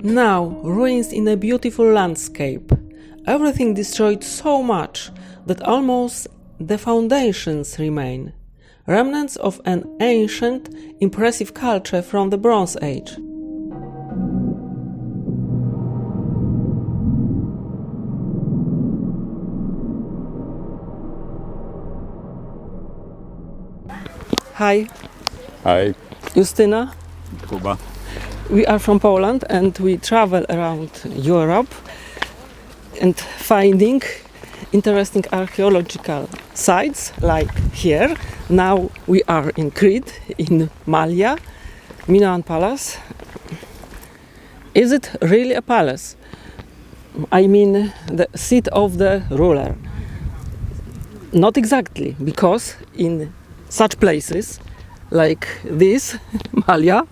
Now, ruins in a beautiful landscape. Everything destroyed so much that almost the foundations remain. Remnants of an ancient, impressive culture from the Bronze Age. Hi. Hi, Justyna. Kuba. We are from Poland and we travel around Europe and finding interesting archaeological sites like here. Now we are in Crete, in Malia, Minoan Palace. Is it really a palace? I mean the seat of the ruler. Not exactly, because in such places like this, Malia,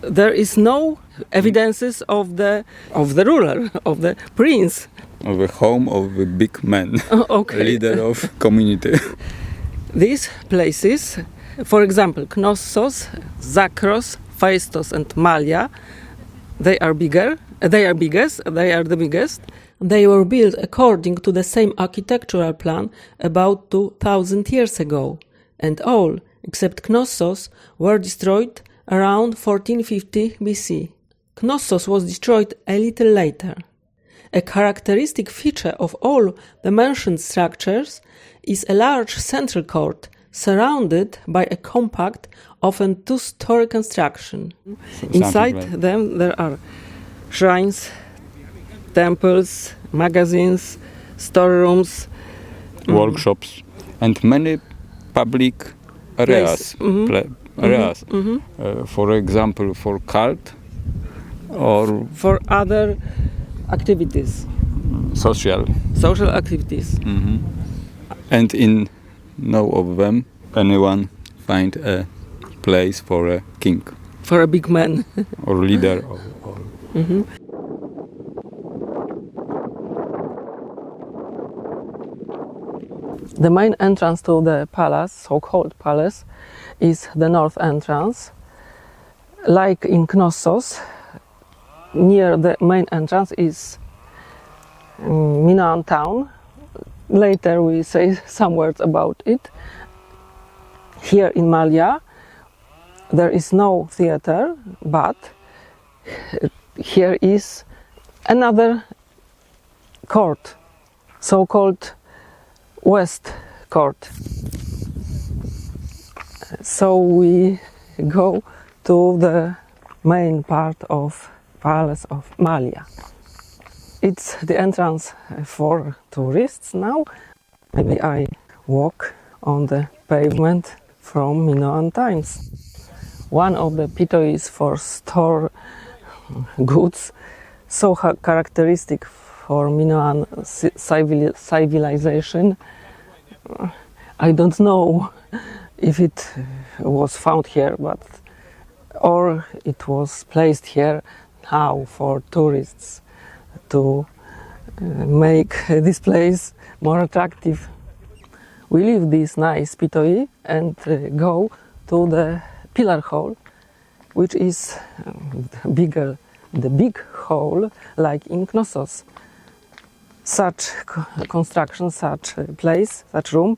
there is no evidences of the ruler, of the prince. Of a home of a big man, Okay. leader of community. These places, for example, Knossos, Zakros, Phaistos and Malia, they are the biggest. They were built according to the same architectural plan about 2000 years ago, and all, except Knossos, were destroyed around 1450 BC. Knossos was destroyed a little later. A characteristic feature of all the mentioned structures is a large central court surrounded by a compact, often two-story construction. Inside them there are shrines, temples, magazines, storerooms, Workshops and many public areas. For example, for cult or for other activities, social. activities. And in no of them anyone find a place for a king For a big man. or leader. The main entrance to the palace, so-called palace, is the north entrance. Like in Knossos, near the main entrance is Minoan town. Later we say some words about it. Here in Malia there is no theater, but here is another court, so-called West Court. So we go to the main part of Palace of Malia. It's the entrance for tourists now. Maybe I walk on the pavement from Minoan times. One of the pitois for store goods, so characteristic for Minoan civilization. I don't know if it was found here, or it was placed here now for tourists to make this place more attractive. We leave this nice pitoi and go to the pillar hall, which is bigger, the big hall like in Knossos. Such construction, such place, such room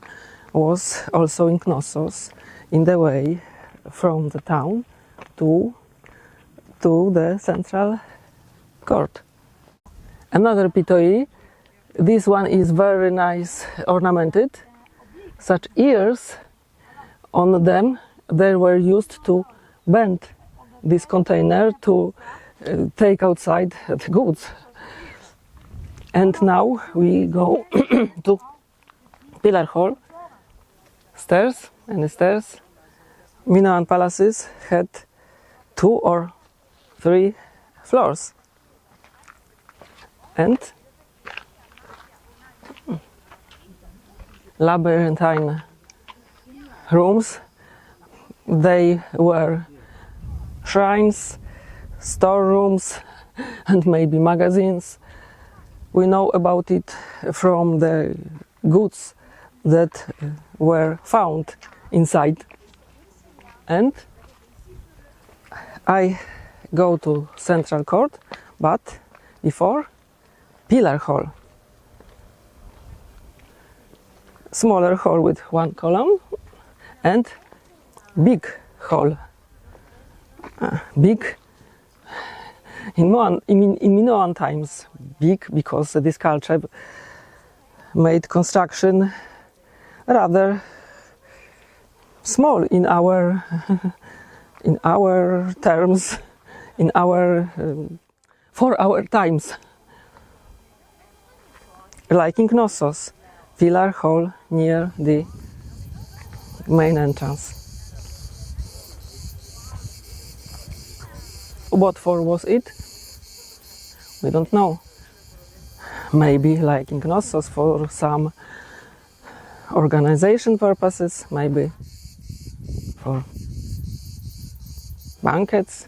was also in Knossos, in the way from the town to the central court. Another pitoi, this one is very nice ornamented. Such ears on them, they were used to bend this container to take outside the goods. And now we go to Pillar Hall, stairs and stairs. Minoan palaces had 2 or 3 floors. And labyrinthine rooms, they were shrines, storerooms and maybe magazines. We know about it from the goods that were found inside. And I go to central court, but before pillar hall. Smaller hall with one column and big hall. Big in Minoan times, big because this culture made construction rather small in our terms, for our times. Like in Knossos, pillar hall near the main entrance. What for was it? We don't know. Maybe like in Knossos for some organization purposes, maybe for banquets.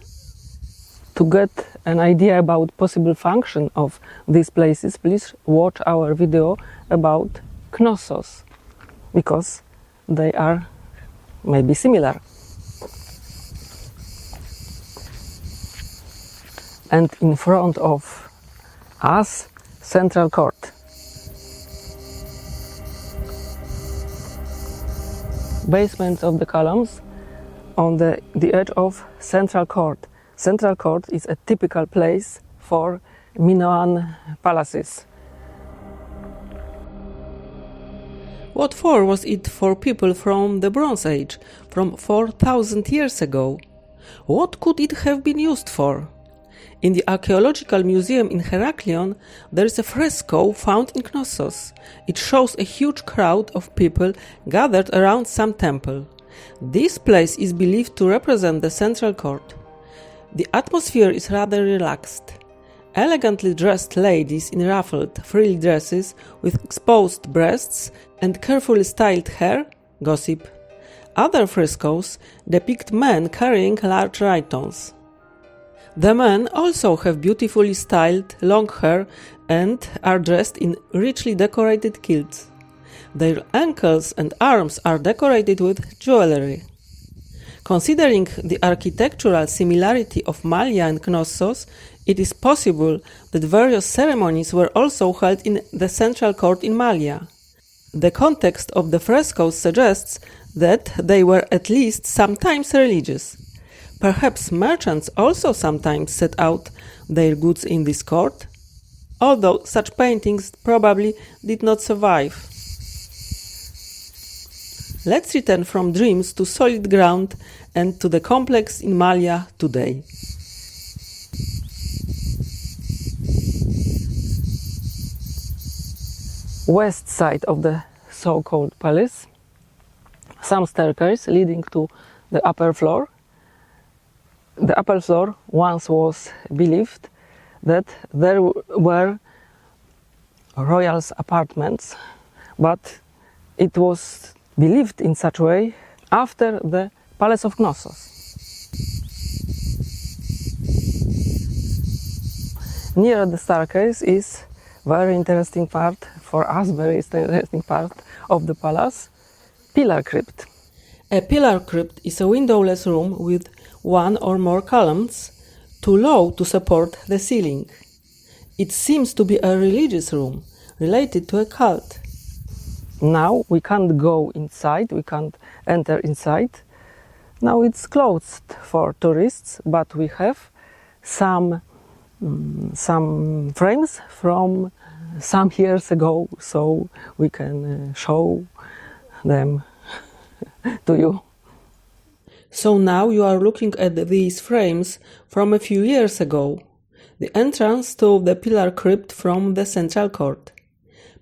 To get an idea about possible function of these places, please watch our video about Knossos, because they are maybe similar. And in front of us, central court. Basement of the columns on the edge of central court. Central court is a typical place for Minoan palaces. What for was it for people from the Bronze Age, from 4,000 years ago? What could it have been used for? In the archaeological museum in Heraklion, there is a fresco found in Knossos. It shows a huge crowd of people gathered around some temple. This place is believed to represent the central court. The atmosphere is rather relaxed. Elegantly dressed ladies in ruffled, frilly dresses with exposed breasts and carefully styled hair gossip. Other frescoes depict men carrying large rhytons. The men also have beautifully styled long hair and are dressed in richly decorated kilts. Their ankles and arms are decorated with jewelry. Considering the architectural similarity of Malia and Knossos, it is possible that various ceremonies were also held in the central court in Malia. The context of the frescoes suggests that they were at least sometimes religious. Perhaps merchants also sometimes set out their goods in this court, although such paintings probably did not survive. Let's return from dreams to solid ground and to the complex in Malia today. West side of the so-called palace, some staircase leading to the upper floor. The upper floor once was believed that there were royals' apartments, but it was believed in such way after the Palace of Knossos. Near the staircase is very interesting part for us, very interesting part of the palace, pillar crypt. A pillar crypt is a windowless room with one or more columns, too low to support the ceiling. It seems to be a religious room related to a cult. Now we can't go inside, we can't enter inside. Now it's closed for tourists, but we have some frames from some years ago, so we can show them to you. So now you are looking at these frames from a few years ago. The entrance to the pillar crypt from the central court.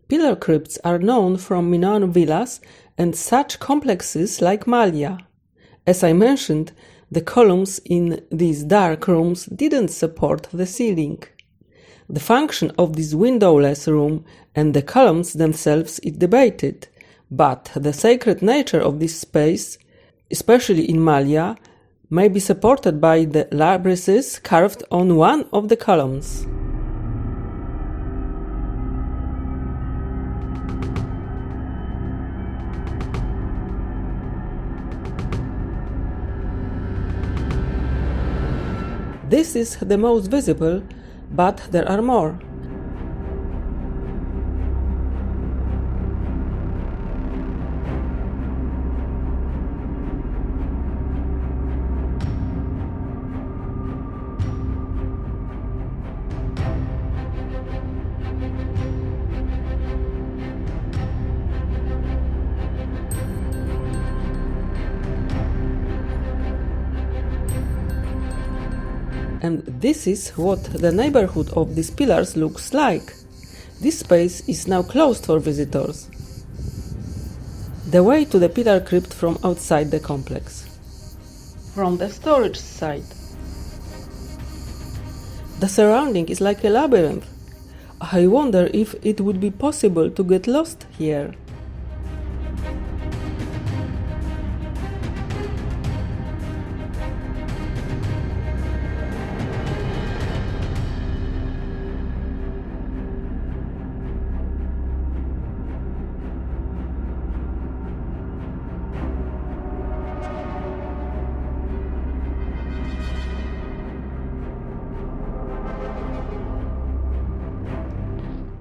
Pillar crypts are known from Minoan villas and such complexes like Malia. As I mentioned, the columns in these dark rooms didn't support the ceiling. The function of this windowless room and the columns themselves is debated, but the sacred nature of this space, especially in Malia, may be supported by the labrises carved on one of the columns. This is the most visible, but there are more. And this is what the neighborhood of these pillars looks like. This space is now closed for visitors. The way to the pillar crypt from outside the complex. From the storage side. The surrounding is like a labyrinth. I wonder if it would be possible to get lost here.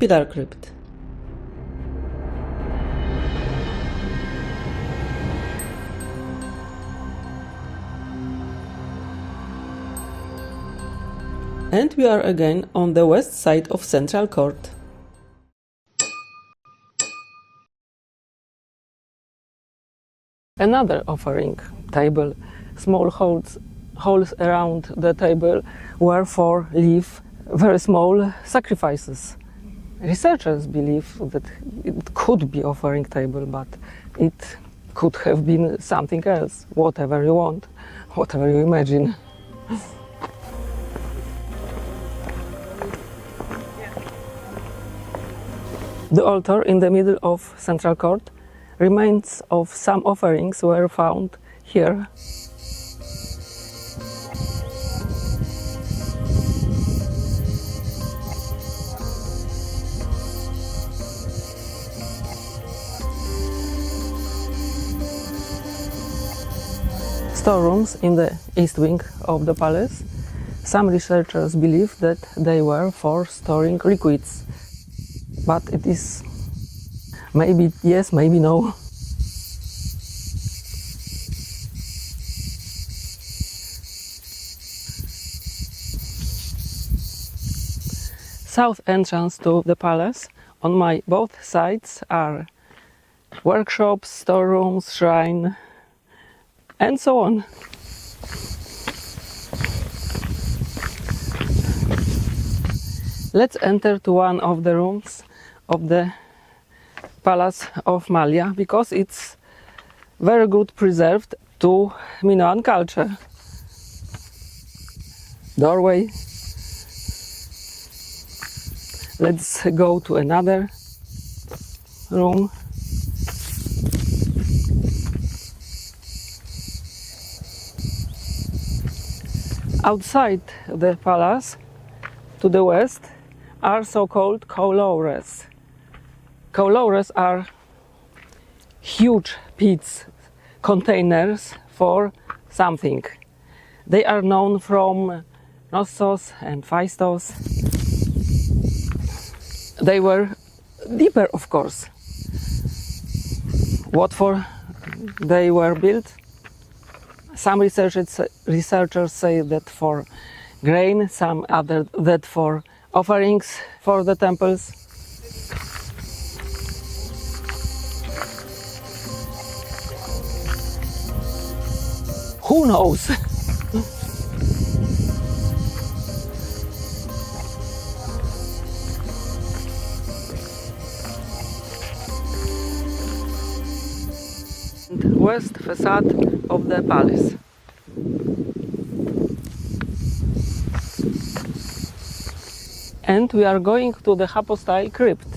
Pillar crypt. And we are again on the west side of Central Court. Another offering table. Small holes around the table were for leave very small sacrifices. Researchers believe that it could be offering table, but it could have been something else, whatever you want, whatever you imagine. The altar in the middle of Central Court, remains of some offerings were found here. Storerooms in the east wing of the palace. Some researchers believe that they were for storing liquids, but it is maybe yes, maybe no. South entrance to the palace. On my both sides are workshops, storerooms, shrine, and so on. Let's enter to one of the rooms of the Palace of Malia, because it's very good preserved to Minoan culture. Doorway. Let's go to another room. Outside the palace, to the west, are so-called couloirs. Couloirs are huge pits, containers for something. They are known from Knossos and Phaistos. They were deeper, of course. What for they were built? Some researchers say that for grain, some other that for offerings for the temples. Who knows? West facade of the palace. And we are going to the hypostyle crypt,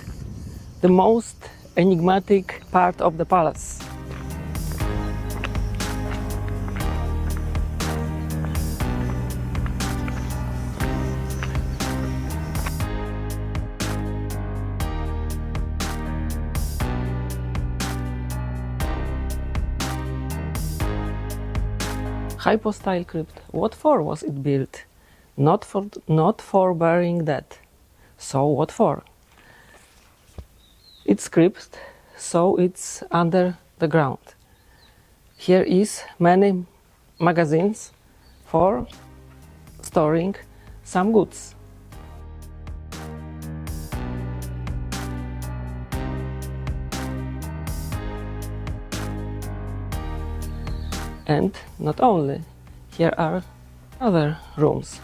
the most enigmatic part of the palace. Hypostyle crypt. What for was it built? not for burying dead. So what for? It's crypt, so it's under the ground. Here is many magazines for storing some goods. And not only, here are other rooms.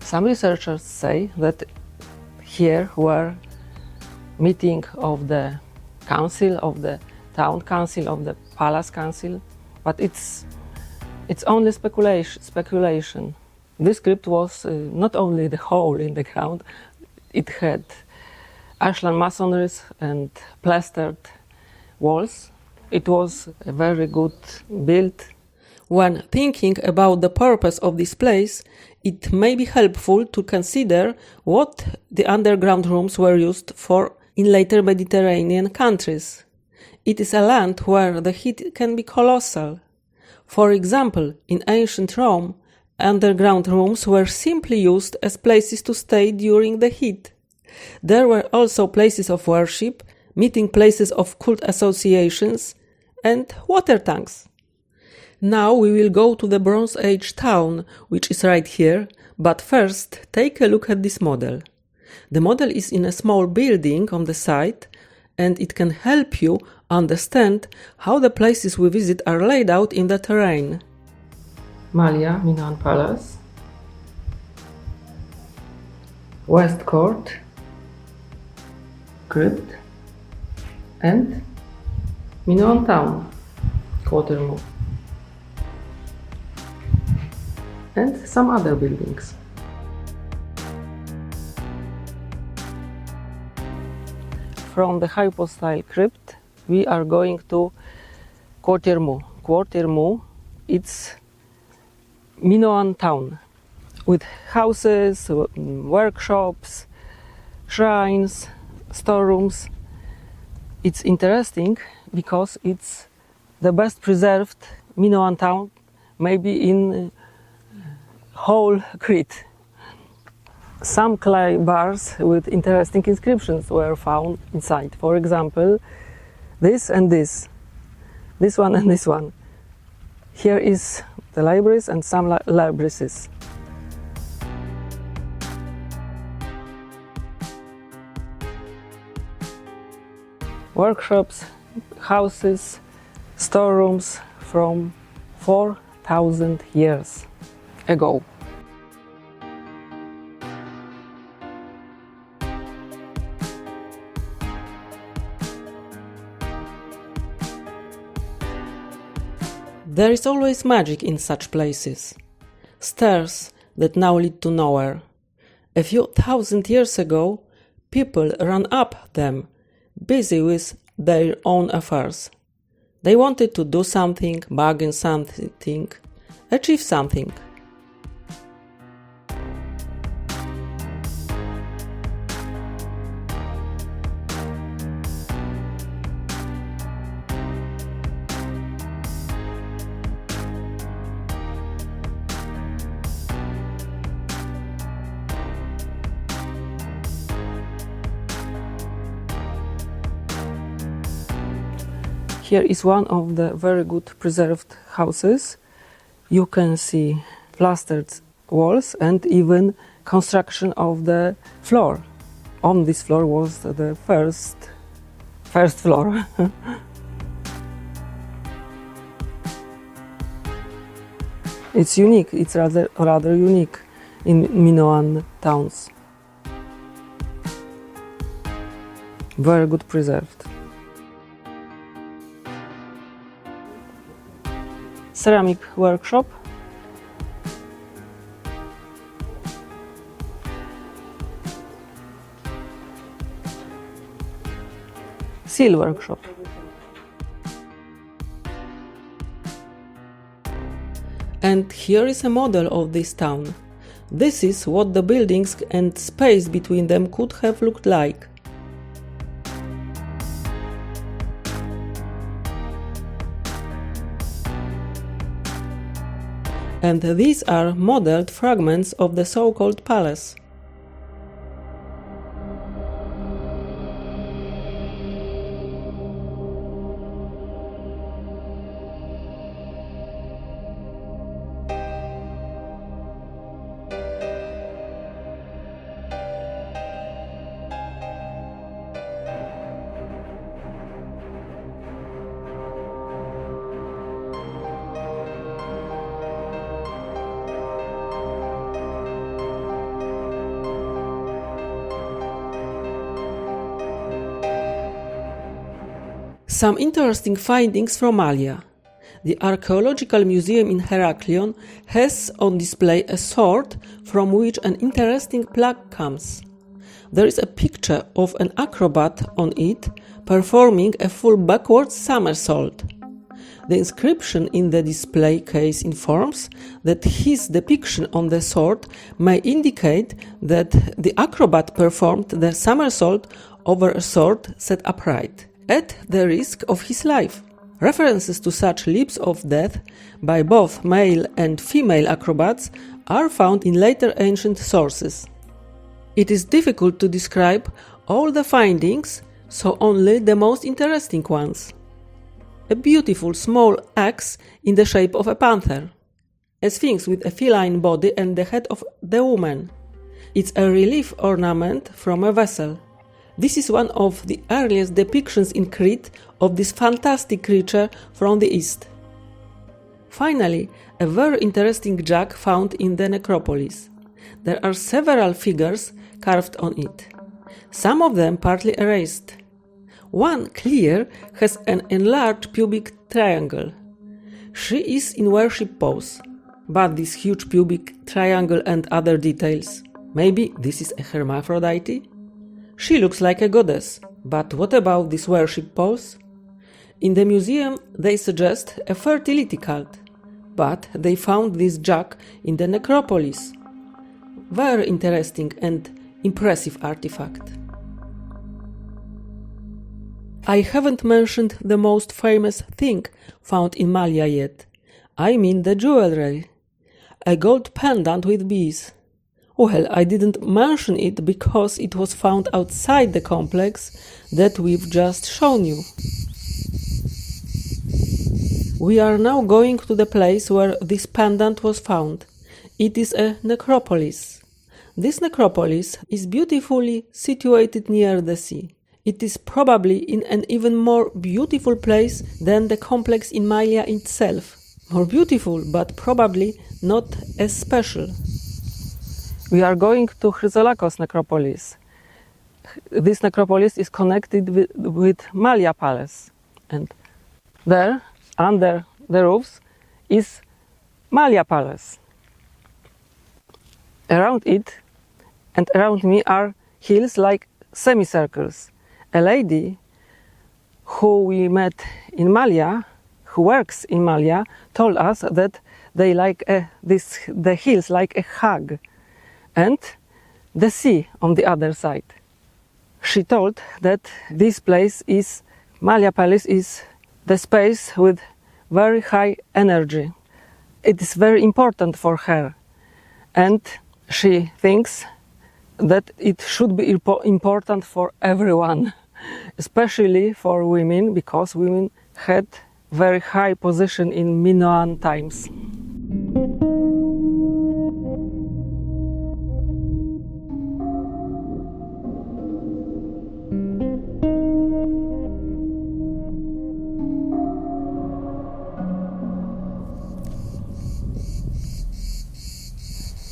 Some researchers say that here were meeting of the council, of the town council, of the palace council, but it's only speculation. This crypt was not only the hole in the ground, it had ashlar masonries and plastered walls. It was a very good build. When thinking about the purpose of this place, it may be helpful to consider what the underground rooms were used for in later Mediterranean countries. It is a land where the heat can be colossal. For example, in ancient Rome, underground rooms were simply used as places to stay during the heat. There were also places of worship, meeting places of cult associations, and water tanks. Now we will go to the Bronze Age town, which is right here, but first take a look at this model. The model is in a small building on the side, and it can help you understand how the places we visit are laid out in the terrain. Malia, Minoan Palace, West Court, Crypt, and Minoan Town, Quatermore, and some other buildings. From the hypostyle crypt, we are going to Quatermore. Quatermore, it's Minoan town with houses, workshops, shrines, storerooms. It's interesting because it's the best preserved Minoan town maybe in whole Crete. Some clay bars with interesting inscriptions were found inside. For example, this and this one and this one. Here is the libraries and some libraries. Workshops, houses, storerooms from 4,000 years ago. There is always magic in such places. Stairs that now lead to nowhere. A few thousand years ago, people ran up them, busy with their own affairs. They wanted to do something, bargain something, achieve something. Here is one of the very good preserved houses. You can see plastered walls and even construction of the floor. On this floor was the first floor. It's unique, it's rather unique in Minoan towns. Very good preserved. Ceramic workshop. Seal workshop. And here is a model of this town. This is what the buildings and space between them could have looked like. and these are modeled fragments of the so-called palace. Some interesting findings from Malia. The Archaeological Museum in Heraklion has on display a sword from which an interesting plaque comes. There is a picture of an acrobat on it performing a full backwards somersault. The inscription in the display case informs that his depiction on the sword may indicate that the acrobat performed the somersault over a sword set upright, at the risk of his life. References to such leaps of death by both male and female acrobats are found in later ancient sources. It is difficult to describe all the findings, so only the most interesting ones. A beautiful small axe in the shape of a panther, a sphinx with a feline body and the head of the woman. It's a relief ornament from a vessel. This is one of the earliest depictions in Crete of this fantastic creature from the east. Finally, a very interesting jug found in the necropolis. There are several figures carved on it, some of them partly erased. One, clear, has an enlarged pubic triangle. She is in worship pose, but this huge pubic triangle and other details, maybe this is a hermaphrodite? She looks like a goddess, but what about this worship pose? In the museum they suggest a fertility cult, but they found this jug in the necropolis. Very interesting and impressive artifact. I haven't mentioned the most famous thing found in Malia yet. I mean the jewelry. A gold pendant with bees. Well, I didn't mention it because it was found outside the complex that we've just shown you. We are now going to the place where this pendant was found. It is a necropolis. This necropolis is beautifully situated near the sea. It is probably in an even more beautiful place than the complex in Malia itself. More beautiful, but probably not as special. We are going to Chrysolakos necropolis. This necropolis is connected with Malia Palace. And there, under the roofs, is Malia Palace. Around it and around me are hills like semicircles. A lady who we met in Malia, who works in Malia, told us that they like the hills like a hug, and the sea on the other side. She told that this place is, Malia Palace is the space with very high energy. It is very important for her, and she thinks that it should be important for everyone, especially for women, because women had very high position in Minoan times.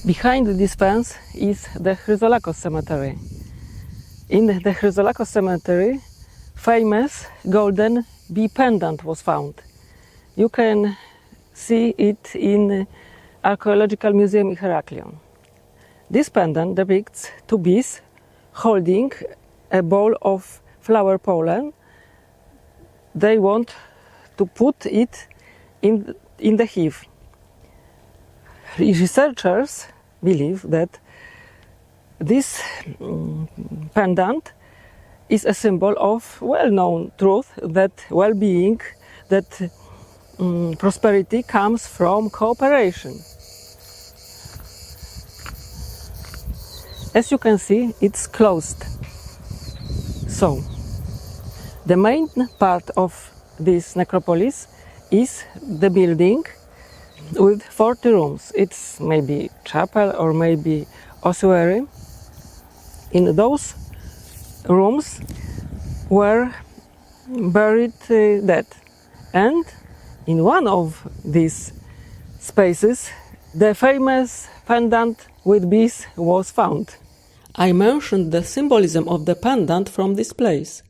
Behind this fence is the Chrysolakos cemetery. In the Chrysolakos cemetery, famous golden bee pendant was found. You can see it in Archaeological Museum in Heraklion. This pendant depicts two bees holding a bowl of flower pollen. They want to put it in the hive. Researchers believe that this pendant is a symbol of well-known truth that well-being, that prosperity comes from cooperation. as you can see, it's closed. So, the main part of this necropolis is the building with 40 rooms. It's maybe chapel or maybe ossuary. In those rooms were buried dead. And in one of these spaces, the famous pendant with bees was found. I mentioned the symbolism of the pendant from this place.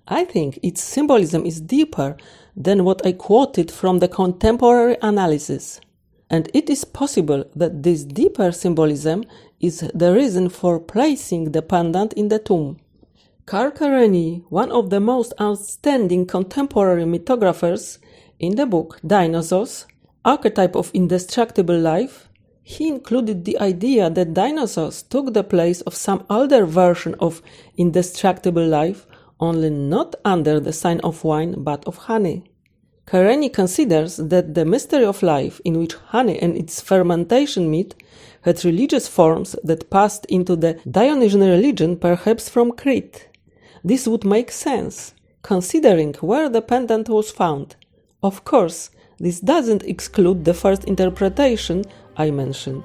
I think its symbolism is deeper than what I quoted from the contemporary analysis. And it is possible that this deeper symbolism is the reason for placing the pendant in the tomb. Karl Kerényi, one of the most outstanding contemporary mythographers, in the book Dinosaurs, Archetype of Indestructible Life, he included the idea that dinosaurs took the place of some older version of indestructible life, only not under the sign of wine but of honey. Kerényi considers that the mystery of life, in which honey and its fermentation meet, had religious forms that passed into the Dionysian religion, perhaps from Crete. This would make sense, considering where the pendant was found. Of course, this doesn't exclude the first interpretation I mentioned.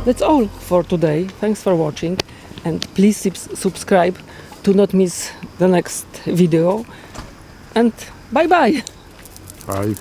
That's all for today. Thanks for watching, and please subscribe to not miss the next video. And bye bye! Bye.